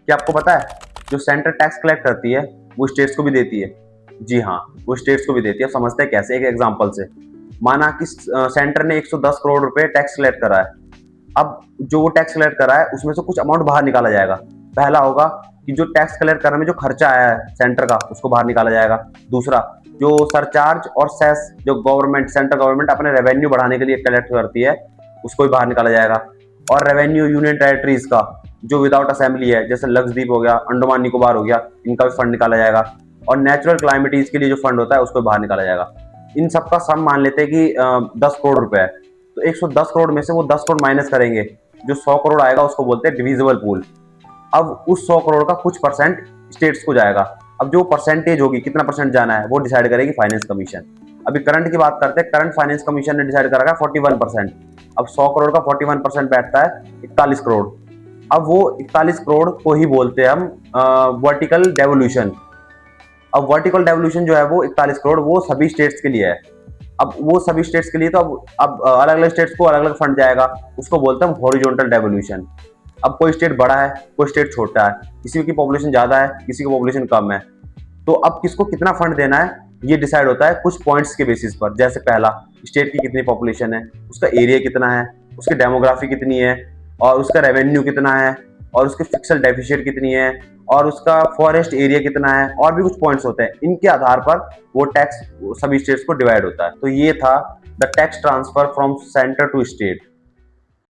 क्या आपको पता है जो सेंटर टैक्स कलेक्ट करती है वो स्टेट्स को भी देती है? जी हाँ, वो स्टेट्स को भी देती है। समझते हैं कैसे, एक एग्जांपल से। माना कि सेंटर ने 110 करोड़ रुपए टैक्स कलेक्ट करा है। अब जो वो टैक्स कलेक्ट करा है उसमें से कुछ अमाउंट बाहर निकाला जाएगा। पहला होगा कि जो टैक्स कलेक्ट करने में जो खर्चा आया है सेंटर का, उसको बाहर निकाला जाएगा। दूसरा, जो सरचार्ज और सेस जो गवर्नमेंट, सेंट्रल गवर्नमेंट अपने रेवेन्यू बढ़ाने के लिए कलेक्ट करती है, उसको भी बाहर निकाला जाएगा। और रेवेन्यू यूनियन टेरिटरीज का जो विदाउट असेंबली है, जैसे लक्षद्वीप हो गया, अंडमान निकोबार हो गया, इनका भी फंड निकाला जाएगा। और नेचुरल क्लाइमेटीज के लिए जो फंड होता है उसको बाहर निकाला जाएगा। इन सबका सम मान लेते हैं कि 10 करोड़ रुपए है। तो 110 करोड़ में से वो 10 करोड़ माइनस करेंगे, जो 100 करोड़ आएगा उसको बोलते हैं डिविजिबल पूल। अब उस 100 करोड़ का कुछ परसेंट स्टेट्स को जाएगा। अब जो परसेंटेज होगी, कितना परसेंट जाना है, वो डिसाइड करेगी फाइनेंस कमीशन। अभी करंट की बात करते हैं। करंट फाइनेंस कमीशन ने डिसाइड करा है 41%। अब 100 करोड़ का 41% बैठता है 41 करोड़। अब वो 41 करोड़ को ही बोलते हैं हम वर्टिकल डेवोल्यूशन। अब वर्टिकल डेवोल्यूशन जो है वो 41 करोड़ वो सभी स्टेट्स के लिए है। अब वो सभी स्टेट्स के लिए, तो अब अलग अलग स्टेट्स को अलग अलग फंड जाएगा, उसको बोलते हैं हॉरिजॉन्टल डेवोल्यूशन। अब कोई स्टेट बड़ा है, कोई स्टेट छोटा है, किसी की पॉपुलेशन ज्यादा है, किसी की पॉपुलेशन कम है, तो अब किसको कितना फंड देना है ये डिसाइड होता है कुछ पॉइंट्स के बेसिस पर। जैसे पहला, स्टेट की कितनी पॉपुलेशन है, उसका एरिया कितना है, उसकी डेमोग्राफी कितनी है, और उसका रेवेन्यू कितना है, और उसकी फिक्सल डेफिसिट कितनी है, और उसका फॉरेस्ट एरिया कितना है, और भी कुछ पॉइंट्स होते हैं। इनके आधार पर वो टैक्स सभी स्टेट्स को डिवाइड होता है। तो ये था the tax transfer from centre to state.